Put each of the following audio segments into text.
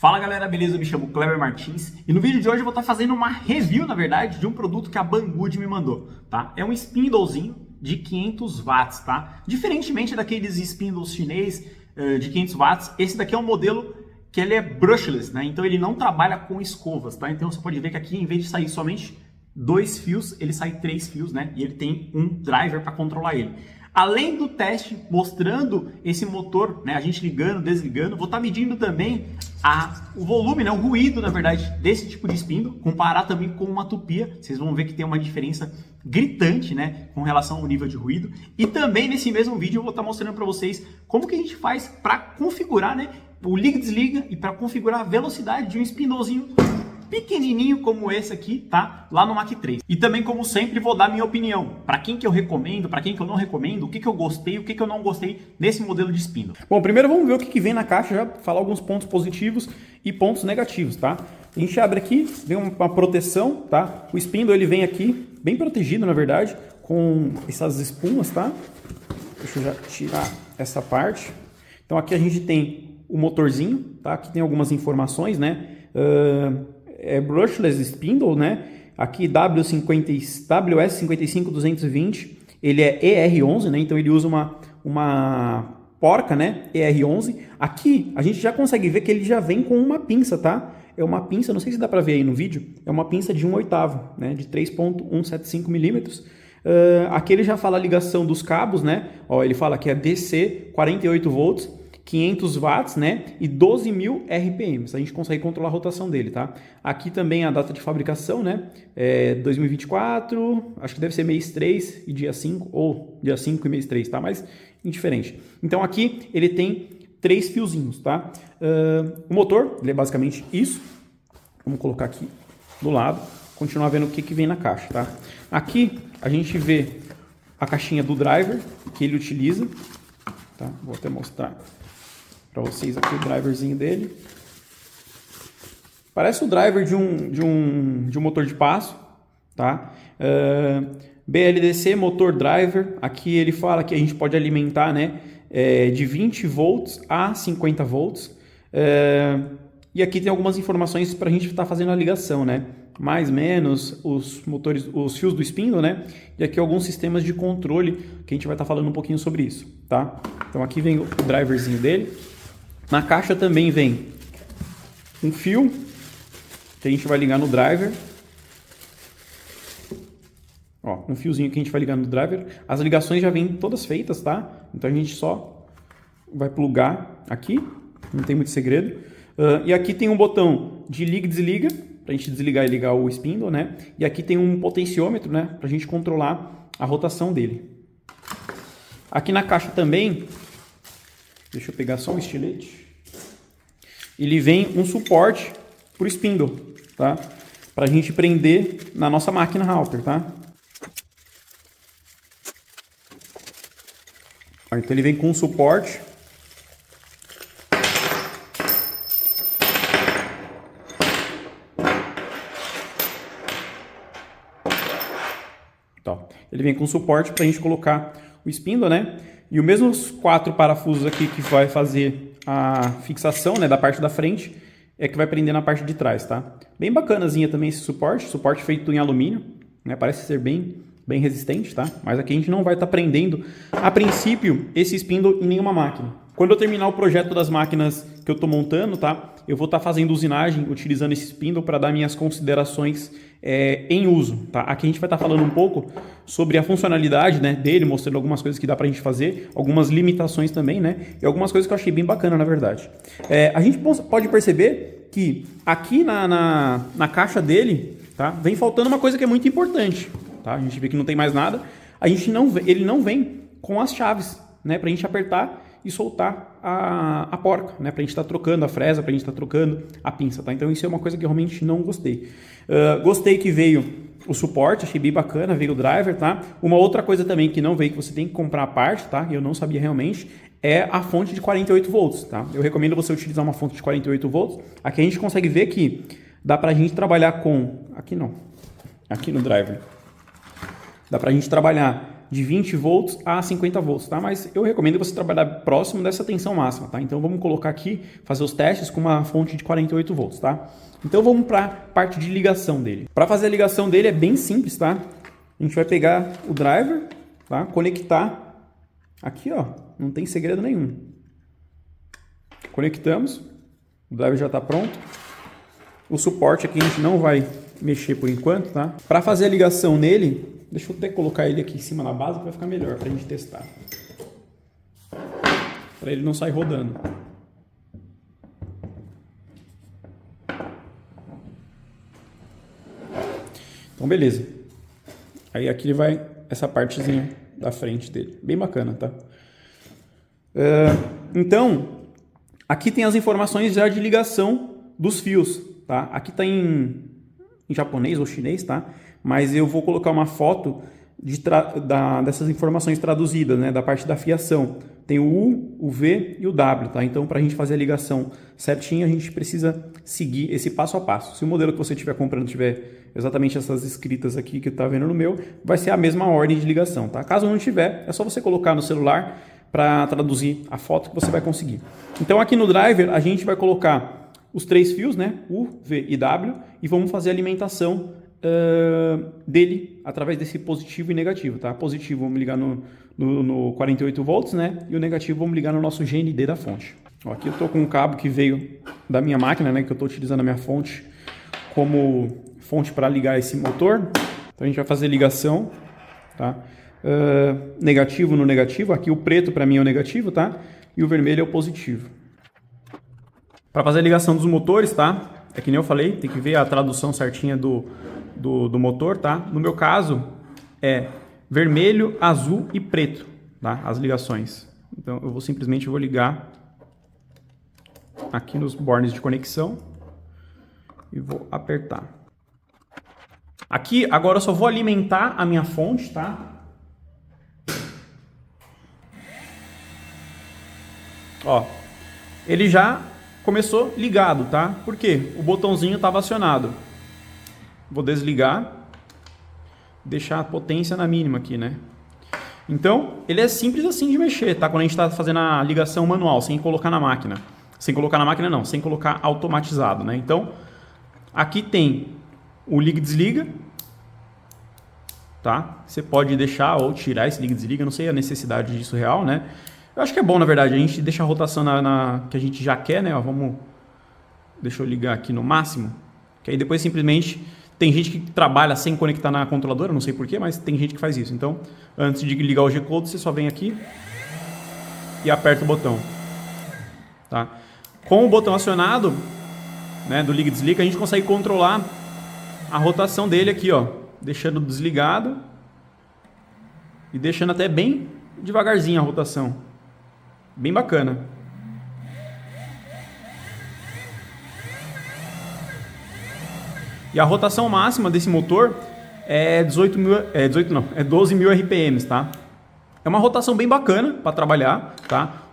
Fala galera, beleza? Eu me chamo Kleber Martins e no vídeo de hoje eu vou estar fazendo uma review, na verdade, de um produto que a Banggood me mandou, tá? É um spindlezinho de 500 watts, tá? Diferentemente daqueles spindles chinês de 500 watts, esse daqui é um modelo que ele é brushless, né? Então ele não trabalha com escovas, tá? Então você pode ver que aqui, em vez de sair somente 2 fios, ele sai 3 fios, né? E ele tem um driver para controlar ele. Além do teste mostrando esse motor, né, a gente ligando, desligando, vou estar medindo também o volume, né, o ruído, na verdade, desse tipo de spindle, comparar também com uma tupia. Vocês vão ver que tem uma diferença gritante, né, com relação ao nível de ruído. E também nesse mesmo vídeo eu vou estar mostrando para vocês como que a gente faz para configurar, né, o liga e desliga e para configurar a velocidade de um spindlezinho pequenininho como esse aqui, tá? Lá no Mach 3. E também, como sempre, vou dar minha opinião. Para quem que eu recomendo, para quem que eu não recomendo, o que que eu gostei, o que que eu não gostei nesse modelo de spindle. Bom, primeiro vamos ver o que que vem na caixa, já falar alguns pontos positivos e pontos negativos, tá? A gente abre aqui, vem uma proteção, tá? O spindle ele vem aqui, bem protegido, na verdade, com essas espumas, tá? Deixa eu já tirar essa parte. Então aqui a gente tem o motorzinho, tá? Aqui tem algumas informações, né? É brushless spindle, né? Aqui WS55220, ele é ER11, né? Então ele usa uma porca, né? ER11. Aqui a gente já consegue ver que ele já vem com uma pinça, tá? É uma pinça, não sei se dá para ver aí no vídeo, é uma pinça de 1/8, né? De 3,175 milímetros. Aqui ele já fala a ligação dos cabos, né? Ó, ele fala que é DC 48 volts. 500 watts, né? E 12.000 RPMs. A gente consegue controlar a rotação dele, tá? Aqui também a data de fabricação, né? 2024, acho que deve ser mês 3 e dia 5, ou dia 5 e mês 3, tá? Mas indiferente. Então aqui ele tem 3 fiozinhos, tá? O motor, ele é basicamente isso. Vamos colocar aqui do lado, continuar vendo o que que vem na caixa, tá? Aqui a gente vê a caixinha do driver que ele utiliza, tá? Vou até mostrar para vocês aqui o driverzinho dele. Parece o driver de um motor de passo, tá? BLDC motor driver. Aqui ele fala que a gente pode alimentar, né, de 20 volts a 50 volts. E aqui tem algumas informações para a gente estar fazendo a ligação, né? Mais menos os motores, os fios do spindle, né? E aqui alguns sistemas de controle que a gente vai estar falando um pouquinho sobre isso, tá? Então aqui vem o driverzinho dele. Na caixa também vem um fio que a gente vai ligar no driver. Ó, um fiozinho que a gente vai ligar no driver. As ligações já vêm todas feitas, tá? Então a gente só vai plugar aqui, não tem muito segredo. E aqui tem um botão de liga e desliga, para a gente desligar e ligar o spindle, né? E aqui tem um potenciômetro, né? Para a gente controlar a rotação dele. Aqui na caixa também, deixa eu pegar só um estilete. Ele vem um suporte para o spindle, tá? Para a gente prender na nossa máquina Halper, tá? Então ele vem com um suporte. Então, ele vem com suporte para a gente colocar o spindle, né? E os mesmos 4 parafusos aqui que vai fazer a fixação, né, da parte da frente é que vai prender na parte de trás, tá? Bem bacanazinha também esse suporte feito em alumínio, né? Parece ser bem resistente, tá? Mas aqui a gente não vai estar prendendo, a princípio, esse spindle em nenhuma máquina. Quando eu terminar o projeto das máquinas que eu estou montando, tá? Eu vou estar fazendo usinagem utilizando esse spindle para dar minhas considerações em uso, tá? Aqui a gente vai estar falando um pouco sobre a funcionalidade, né, dele, mostrando algumas coisas que dá para a gente fazer, algumas limitações também, né? E algumas coisas que eu achei bem bacana, na verdade. A gente pode perceber que aqui na caixa dele, tá? Vem faltando uma coisa que é muito importante, tá? A gente vê que não tem mais nada. Ele não vem com as chaves, né, para a gente apertar e soltar a porca, né? Pra gente estar trocando a fresa, pra gente estar trocando a pinça, tá? Então isso é uma coisa que eu realmente não gostei. Gostei que veio o suporte, achei bem bacana, veio o driver, tá? Uma outra coisa também que não veio, que você tem que comprar a parte, tá? Eu não sabia realmente, é a fonte de 48 volts, tá? Eu recomendo você utilizar uma fonte de 48 volts. Aqui a gente consegue ver que dá pra gente trabalhar com... Aqui não. Aqui no driver. Dá pra gente trabalhar de 20 volts a 50 volts, tá? Mas eu recomendo você trabalhar próximo dessa tensão máxima, tá? Então vamos colocar aqui, fazer os testes com uma fonte de 48 volts, tá? Então vamos para a parte de ligação dele. Para fazer a ligação dele é bem simples, tá? A gente vai pegar o driver, tá? Conectar aqui, ó, não tem segredo nenhum. Conectamos, o driver já está pronto. O suporte aqui a gente não vai mexer por enquanto, tá? Para fazer a ligação nele, deixa eu até colocar ele aqui em cima na base que vai ficar melhor para a gente testar. Para ele não sair rodando. Então beleza. Aí aqui ele vai, essa partezinha da frente dele. Bem bacana, tá? Então, aqui tem as informações já de ligação dos fios, tá? Aqui tá em japonês ou chinês, tá? Mas eu vou colocar uma foto dessas informações traduzidas, né? Da parte da fiação. Tem o U, o V e o W, tá? Então, para a gente fazer a ligação certinha, a gente precisa seguir esse passo a passo. Se o modelo que você estiver comprando tiver exatamente essas escritas aqui que está vendo no meu, vai ser a mesma ordem de ligação, tá? Caso não tiver, é só você colocar no celular para traduzir a foto que você vai conseguir. Então, aqui no driver, a gente vai colocar os 3 fios, né? U, V e W, e vamos fazer a alimentação dele através desse positivo e negativo, tá? Positivo vamos ligar no 48 volts, né? E o negativo vamos ligar no nosso GND da fonte. Ó, aqui eu tô com um cabo que veio da minha máquina, né? Que eu tô utilizando a minha fonte como fonte para ligar esse motor. Então a gente vai fazer ligação, tá? Negativo no negativo. Aqui o preto para mim é o negativo, tá? E o vermelho é o positivo. Para fazer a ligação dos motores, tá? É que nem eu falei, tem que ver a tradução certinha do motor, tá? No meu caso, é vermelho, azul e preto, tá? As ligações. Então, eu vou simplesmente ligar aqui nos bornes de conexão e vou apertar. Aqui, agora eu só vou alimentar a minha fonte, tá? Ó, ele já começou ligado, tá? Por quê? O botãozinho estava acionado. Vou desligar, deixar a potência na mínima aqui, né? Então, ele é simples assim de mexer, tá? Quando a gente está fazendo a ligação manual, sem colocar na máquina. Sem colocar na máquina não, sem colocar automatizado, né? Então, aqui tem o liga e desliga, tá? Você pode deixar ou tirar esse liga e desliga, não sei a necessidade disso real, né? Eu acho que é bom, na verdade, a gente deixa a rotação que a gente já quer, né? Ó, deixa eu ligar aqui no máximo, que aí depois simplesmente... Tem gente que trabalha sem conectar na controladora, não sei porquê, mas tem gente que faz isso. Então, antes de ligar o G-Code, você só vem aqui e aperta o botão. Tá? Com o botão acionado, né, do liga e desliga, a gente consegue controlar a rotação dele aqui, ó, deixando desligado e deixando até bem devagarzinho a rotação. Bem bacana. E a rotação máxima desse motor é 12.000 RPMs, tá? É uma rotação bem bacana para trabalhar, tá?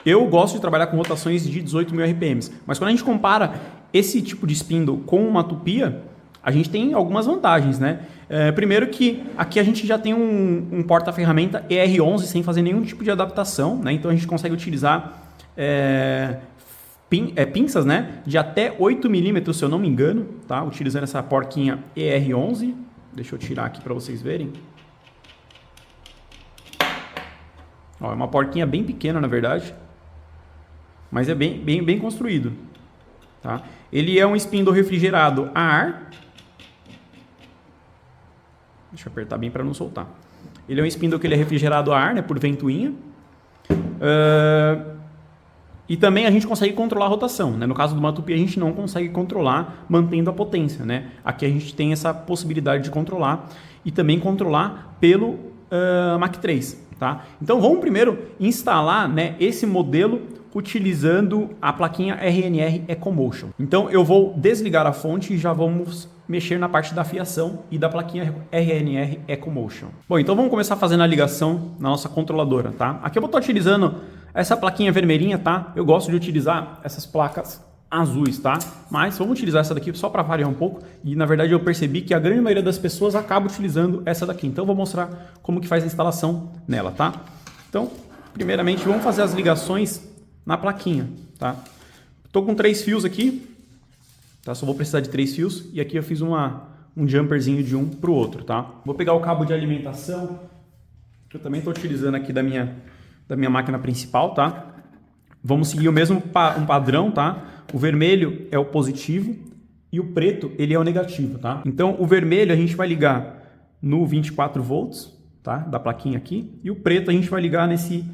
Eu gosto de trabalhar com rotações de 18.000 RPMs, mas quando a gente compara esse tipo de spindle com uma tupia, a gente tem algumas vantagens, né? Primeiro que aqui a gente já tem um porta-ferramenta ER11 sem fazer nenhum tipo de adaptação, né? Então a gente consegue utilizar pinças, né, de até 8 milímetros, se eu não me engano, tá? Utilizando essa porquinha ER11. Deixa eu tirar aqui para vocês verem. Ó, é uma porquinha bem pequena, na verdade, mas é bem construído, tá? Ele é um spindle refrigerado a ar. Deixa eu apertar bem para não soltar. Ele é um spindle que ele é refrigerado a ar, né, por ventoinha. E também a gente consegue controlar a rotação, né? No caso do Matupi, a gente não consegue controlar mantendo a potência, né? Aqui a gente tem essa possibilidade de controlar e também controlar pelo Mach 3, tá? Então vamos primeiro instalar, né, esse modelo utilizando a plaquinha RNR EcoMotion. Então eu vou desligar a fonte e já vamos mexer na parte da fiação e da plaquinha RNR EcoMotion. Bom, então vamos começar fazendo a ligação na nossa controladora, tá? Aqui eu vou estar utilizando essa plaquinha vermelhinha, tá? Eu gosto de utilizar essas placas azuis, tá? Mas vamos utilizar essa daqui só para variar um pouco. E na verdade eu percebi que a grande maioria das pessoas acaba utilizando essa daqui. Então eu vou mostrar como que faz a instalação nela, tá? Então, primeiramente vamos fazer as ligações na plaquinha, tá? Tô com 3 fios aqui, tá? Só vou precisar de 3 fios. E aqui eu fiz um jumperzinho de um para o outro, tá? Vou pegar o cabo de alimentação, que eu também estou utilizando aqui da minha máquina principal, tá? Vamos seguir o mesmo um padrão, tá? O vermelho é o positivo e o preto ele é o negativo, tá? Então o vermelho a gente vai ligar no 24 volts, tá? Da plaquinha aqui, e o preto a gente vai ligar nesse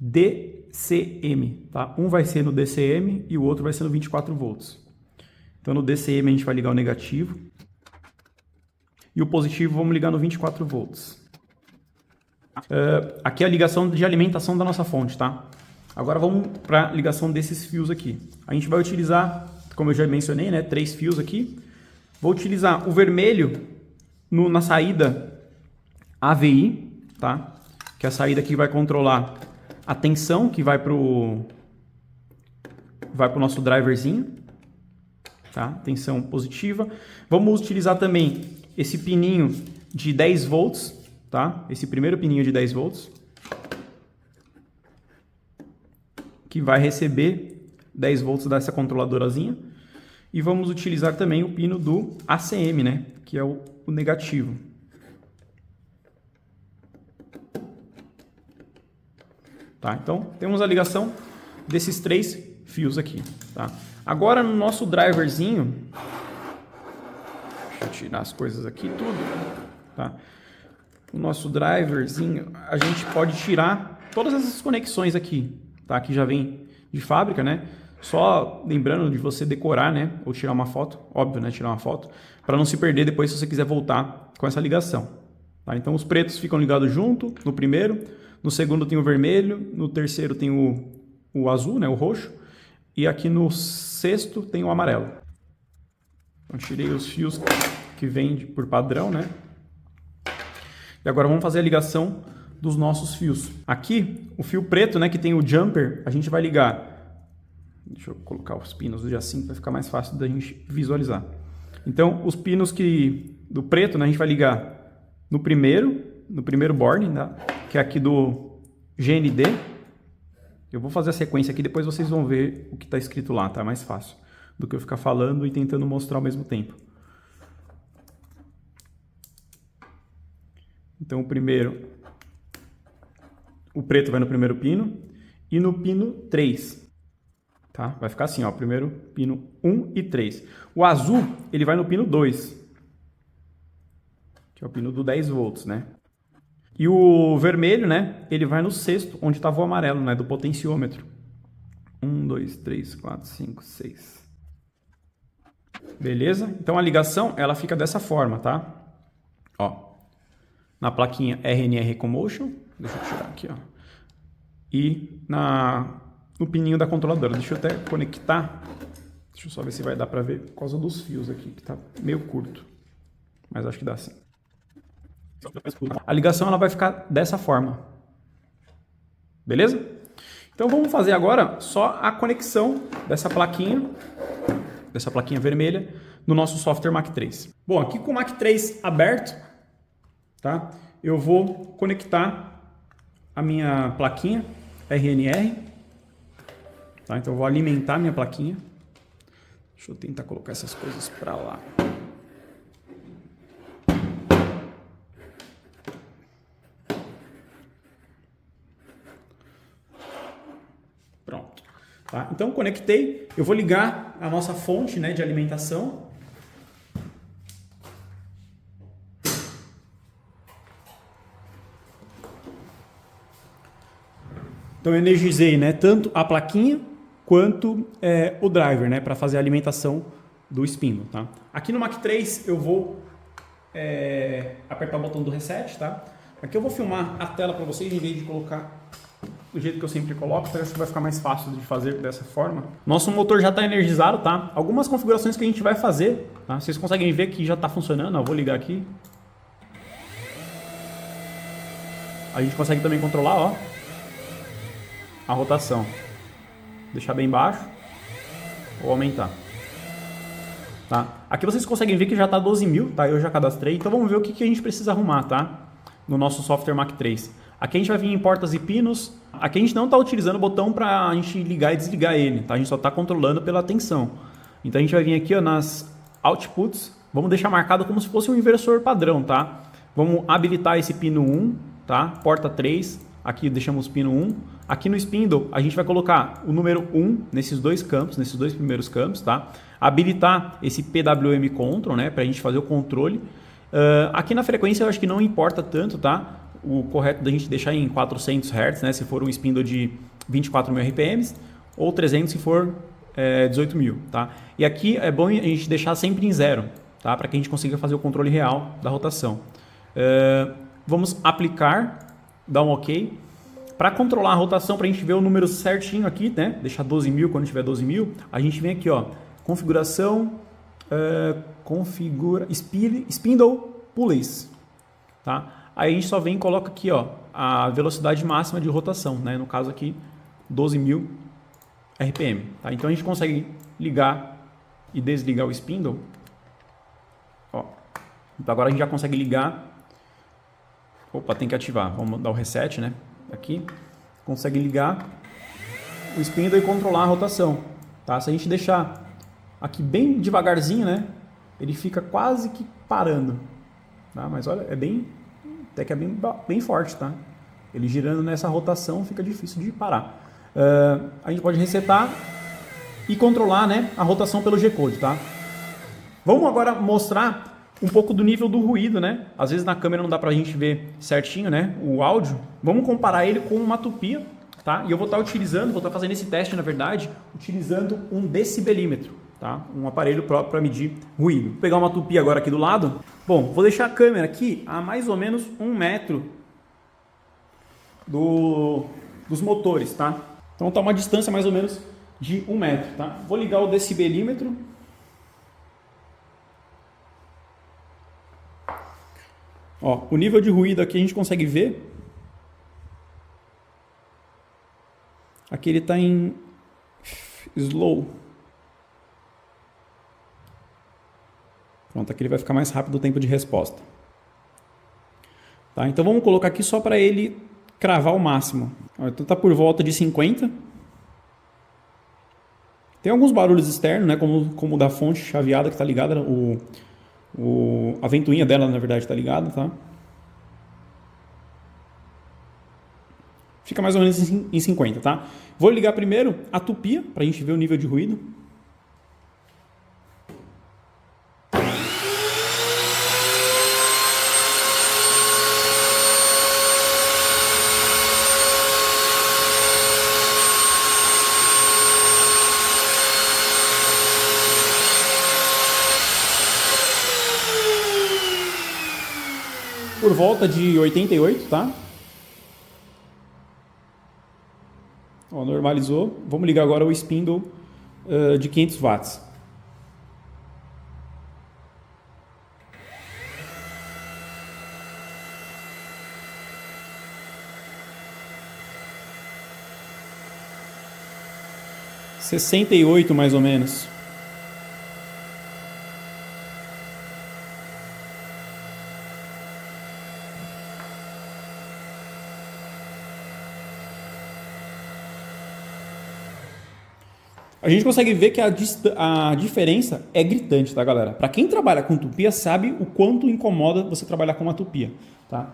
DCM, tá? Um vai ser no DCM e o outro vai ser no 24 volts. Então no DCM a gente vai ligar o negativo e o positivo vamos ligar no 24 volts. Aqui é a ligação de alimentação da nossa fonte, tá? Agora vamos para a ligação desses fios aqui. A gente vai utilizar, como eu já mencionei, né, 3 fios aqui. Vou utilizar o vermelho na saída AVI, tá? Que é a saída que vai controlar a tensão que vai pro nosso driverzinho, tá? Tensão positiva. Vamos utilizar também esse pininho de 10 volts, tá? Esse primeiro pininho de 10 volts. Que vai receber 10 volts dessa controladorazinha. E vamos utilizar também o pino do ACM, né? Que é o negativo. Tá? Então, temos a ligação desses 3 fios aqui. Tá? Agora, no nosso driverzinho... Deixa eu tirar as coisas aqui tudo. Tá? O nosso driverzinho, a gente pode tirar todas essas conexões aqui. Tá? Que já vem de fábrica, né? Só lembrando de você decorar, né? Ou tirar uma foto, óbvio, né? Tirar uma foto, para não se perder depois se você quiser voltar com essa ligação. Tá? Então os pretos ficam ligados junto no primeiro, no segundo tem o vermelho, no terceiro tem o azul, né? O roxo, e aqui no sexto tem o amarelo. Então tirei os fios que vêm por padrão, né? E agora vamos fazer a ligação dos nossos fios. Aqui, o fio preto, né, que tem o jumper, a gente vai ligar. Deixa eu colocar os pinos do assim para ficar mais fácil da gente visualizar. Então, os pinos do preto, né, a gente vai ligar no primeiro board, tá? Que é aqui do GND. Eu vou fazer a sequência aqui, depois vocês vão ver o que está escrito lá, tá? Mais fácil do que eu ficar falando e tentando mostrar ao mesmo tempo. Então, o preto vai no primeiro pino e no pino 3. Tá? Vai ficar assim, ó, primeiro pino 1 e 3. O azul, ele vai no pino 2, que é o pino do 10 volts, né? E o vermelho, né, ele vai no sexto, onde estava o amarelo, né, do potenciômetro. 1, 2, 3, 4, 5, 6. Beleza? Então a ligação, ela fica dessa forma, tá? Ó, na plaquinha RNR Commotion, deixa eu tirar aqui, ó. E no pininho da controladora. Deixa eu até conectar. Deixa eu só ver se vai dar para ver por causa dos fios aqui, que tá meio curto. Mas acho que dá sim. A ligação ela vai ficar dessa forma. Beleza? Então vamos fazer agora só a conexão dessa plaquinha vermelha no nosso software Mach 3. Bom, aqui com o Mach 3 aberto, tá? Eu vou conectar a minha plaquinha RNR, tá? Então eu vou alimentar a minha plaquinha. Deixa eu tentar colocar essas coisas para lá. Pronto. Tá? Então conectei, eu vou ligar a nossa fonte, né, de alimentação. Então eu energizei, né, tanto a plaquinha quanto o driver, né, para fazer a alimentação do spindle, tá? Aqui no Mach 3 eu vou apertar o botão do reset, tá? Aqui eu vou filmar a tela para vocês em vez de colocar do jeito que eu sempre coloco, então acho que vai ficar mais fácil de fazer dessa forma. Nosso motor já está energizado, tá? Algumas configurações que a gente vai fazer, tá? Vocês conseguem ver que já está funcionando, eu vou ligar aqui. A gente consegue também controlar, ó, a rotação. Deixar bem baixo. ou aumentar. Tá? Aqui vocês conseguem ver que já está 12.000, tá? Eu já cadastrei, então vamos ver o que a gente precisa arrumar, tá? No nosso software Mach 3. Aqui a gente vai vir em portas e pinos. Aqui a gente não está utilizando o botão para a gente ligar e desligar ele, tá? A gente só está controlando pela tensão. Então a gente vai vir aqui, ó, nas outputs, vamos deixar marcado como se fosse um inversor padrão, tá? Vamos habilitar esse pino 1, tá? Porta 3, aqui deixamos pino 1. Aqui no spindle a gente vai colocar o número 1 nesses dois campos, nesses dois primeiros campos, tá? Habilitar esse PWM Control, né? Para a gente fazer o controle. Aqui na frequência eu acho que não importa tanto, tá? O correto da gente deixar em 400 Hz, né? Se for um spindle de 24.000 RPMs, ou 300 se for 18.000, tá? E aqui é bom a gente deixar sempre em 0, tá? Para que a gente consiga fazer o controle real da rotação. Vamos aplicar, dar um OK. Para controlar a rotação, para a gente ver o número certinho aqui, né? Deixar 12.000 quando tiver 12.000, a gente vem aqui, ó, configuração, spindle pulleys, tá? Aí a gente só vem e coloca aqui, ó, a velocidade máxima de rotação, né? No caso aqui, 12.000 RPM, tá? Então a gente consegue ligar e desligar o spindle, ó. Então agora a gente já consegue ligar. Opa, tem que ativar. Vamos dar o reset, né? Aqui, consegue ligar o spindle e controlar a rotação, tá? Se a gente deixar aqui bem devagarzinho, né, ele fica quase que parando, tá? Mas olha, até que é bem forte, tá? Ele girando nessa rotação fica difícil de parar. A gente pode resetar e controlar, né, a rotação pelo G-Code, tá? Vamos agora mostrar um pouco do nível do ruído, né? Às vezes na câmera não dá pra gente ver certinho, né, o áudio. Vamos comparar ele com uma tupia, tá? E eu vou estar fazendo esse teste, na verdade, utilizando um decibelímetro, tá? Um aparelho próprio para medir ruído. Vou pegar uma tupia agora aqui do lado. Bom, vou deixar a câmera aqui a mais ou menos 1 metro dos motores, tá? Então tá uma distância mais ou menos de 1 metro, tá? Vou ligar o decibelímetro. Ó, o nível de ruído aqui a gente consegue ver. Aqui ele está em slow. Pronto, aqui ele vai ficar mais rápido o tempo de resposta. Tá, então vamos colocar aqui só para ele cravar o máximo. Ó, então está por volta de 50. Tem alguns barulhos externos, né, como o da fonte chaveada que está ligada, a ventoinha dela, na verdade, está ligada, tá? Fica mais ou menos em 50, tá? Vou ligar primeiro a tupia, para a gente ver o nível de ruído. Por volta de 88, tá? Ó, normalizou. Vamos ligar agora o spindle de 500 watts. (68) mais ou menos. A gente consegue ver que a diferença é gritante, tá, galera? Para quem trabalha com tupia sabe o quanto incomoda você trabalhar com uma tupia, tá?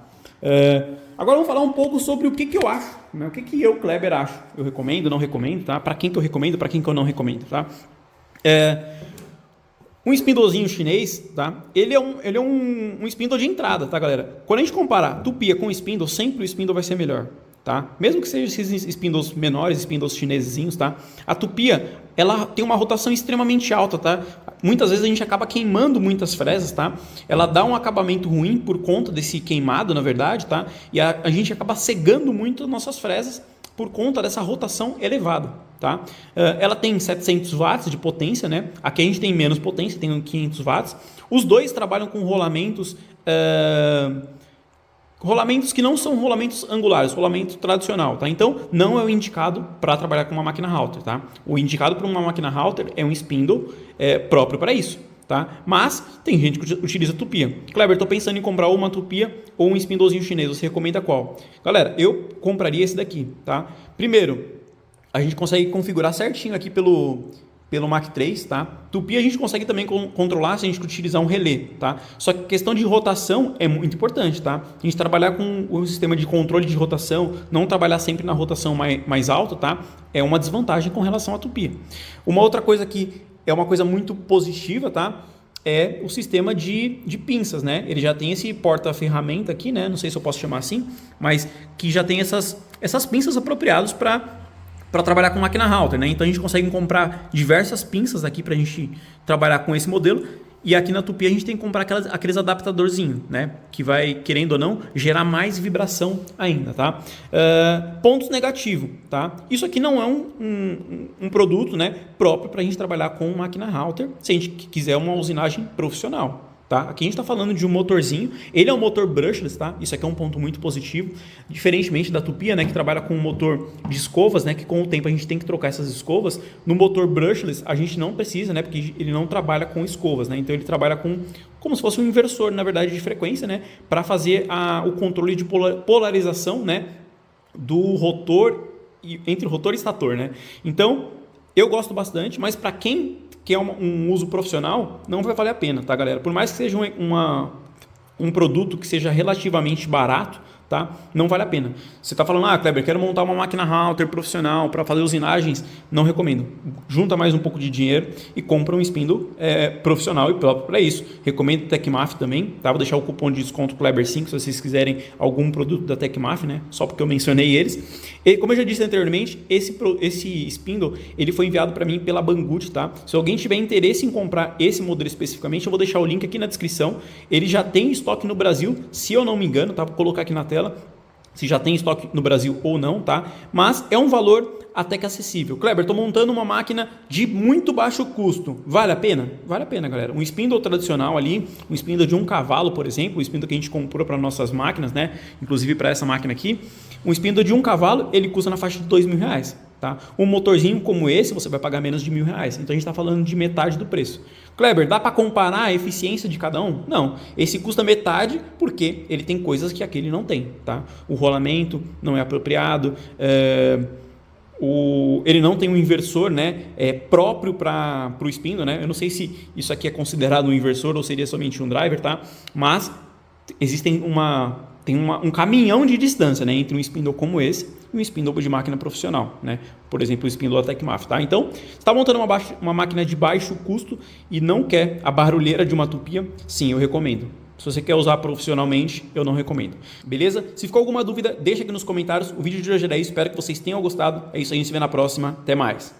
Agora vamos falar um pouco sobre o que eu acho, né? O que eu, Kleber, acho. Eu recomendo, não recomendo, tá? Para quem que eu recomendo, para quem que eu não recomendo, tá? Um spindlezinho chinês, tá? Ele é um spindle de entrada, tá, galera? Quando a gente comparar tupia com spindle, sempre o spindle vai ser melhor, tá? Mesmo que sejam esses spindles menores, spindles chinesezinhos, tá? A tupia, ela tem uma rotação extremamente alta, tá? Muitas vezes a gente acaba queimando muitas fresas, tá? Ela dá um acabamento ruim por conta desse queimado, na verdade, tá? E a gente acaba cegando muito as nossas fresas por conta dessa rotação elevada, tá? Ela tem 700 watts de potência, né? Aqui a gente tem menos potência, tem 500 watts. Os dois trabalham com rolamentos rolamentos que não são rolamentos angulares, rolamento tradicional, tá? Então, não é o indicado para trabalhar com uma máquina router, tá? O indicado para uma máquina router é um spindle próprio para isso, tá? Mas tem gente que utiliza tupia. Kleber, estou pensando em comprar uma tupia ou um spindlezinho chinês, você recomenda qual? Galera, eu compraria esse daqui, tá? Primeiro, a gente consegue configurar certinho aqui pelo Mach 3, tá? Tupi a gente consegue também controlar se a gente utilizar um relé, tá? Só que questão de rotação é muito importante, tá? A gente trabalhar com o sistema de controle de rotação, não trabalhar sempre na rotação mais alta, tá? É uma desvantagem com relação à Tupi. Uma outra coisa que é uma coisa muito positiva, tá? É o sistema de pinças, né? Ele já tem esse porta-ferramenta aqui, né? Não sei se eu posso chamar assim, mas que já tem essas pinças apropriadas para trabalhar com máquina router, né? Então a gente consegue comprar diversas pinças aqui para a gente trabalhar com esse modelo. E aqui na Tupi a gente tem que comprar aqueles adaptadorzinhos, né? Que vai, querendo ou não, gerar mais vibração ainda, tá? Pontos negativos, tá? Isso aqui não é um produto, né, próprio para a gente trabalhar com máquina router, se a gente quiser uma usinagem profissional. Tá? Aqui a gente está falando de um motorzinho, ele é um motor brushless, tá? Isso aqui é um ponto muito positivo, diferentemente da Tupia, né, que trabalha com um motor de escovas, né, que com o tempo a gente tem que trocar essas escovas. No motor brushless a gente não precisa, né, porque ele não trabalha com escovas, né, então ele trabalha como se fosse um inversor, na verdade, de frequência, né, para fazer o controle de polarização, né, do rotor, entre o rotor e estator, né. Então, eu gosto bastante, mas para quem quer um uso profissional, não vai valer a pena, tá, galera? Por mais que seja um produto que seja relativamente barato, tá? Não vale a pena. Você está falando, Kleber, quero montar uma máquina router profissional para fazer usinagens, não recomendo. Junta mais um pouco de dinheiro e compra um spindle profissional e próprio para isso. Recomendo Tecmaf também, tá? Vou deixar o cupom de desconto Kleber5 se vocês quiserem algum produto da Tecmaf, né? Só porque eu mencionei eles. E como eu já disse anteriormente, esse spindle ele foi enviado para mim pela Banggood, tá? Se alguém tiver interesse em comprar esse modelo especificamente, eu vou deixar o link aqui na descrição. Ele já tem estoque no Brasil, se eu não me engano, tá? Vou colocar aqui na tela se já tem estoque no Brasil ou não, tá? Mas é um valor até que acessível. Kleber, estou montando uma máquina de muito baixo custo. Vale a pena? Vale a pena, galera. Um spindle tradicional ali, um spindle de 1 cavalo, por exemplo, o spindle que a gente comprou para nossas máquinas, né? Inclusive para essa máquina aqui. Um spindle de 1 cavalo, ele custa na faixa de R$2.000, tá? Um motorzinho como esse, você vai pagar menos de R$1.000. Então a gente está falando de metade do preço. Kleber, dá para comparar a eficiência de cada um? Não. Esse custa metade porque ele tem coisas que aquele não tem, tá? O rolamento não é apropriado, ele não tem um inversor, né, próprio para o spindle, né? Eu não sei se isso aqui é considerado um inversor ou seria somente um driver, tá? Mas existem um caminhão de distância, né, entre um spindle como esse e um spindle de máquina profissional, né? Por exemplo, o spindle da Tecmaf, tá? Então, você está montando uma máquina de baixo custo e não quer a barulheira de uma Tupia? Sim, eu recomendo. Se você quer usar profissionalmente, eu não recomendo. Beleza? Se ficou alguma dúvida, deixa aqui nos comentários. O vídeo de hoje era isso. Espero que vocês tenham gostado. É isso aí, a gente se vê na próxima. Até mais.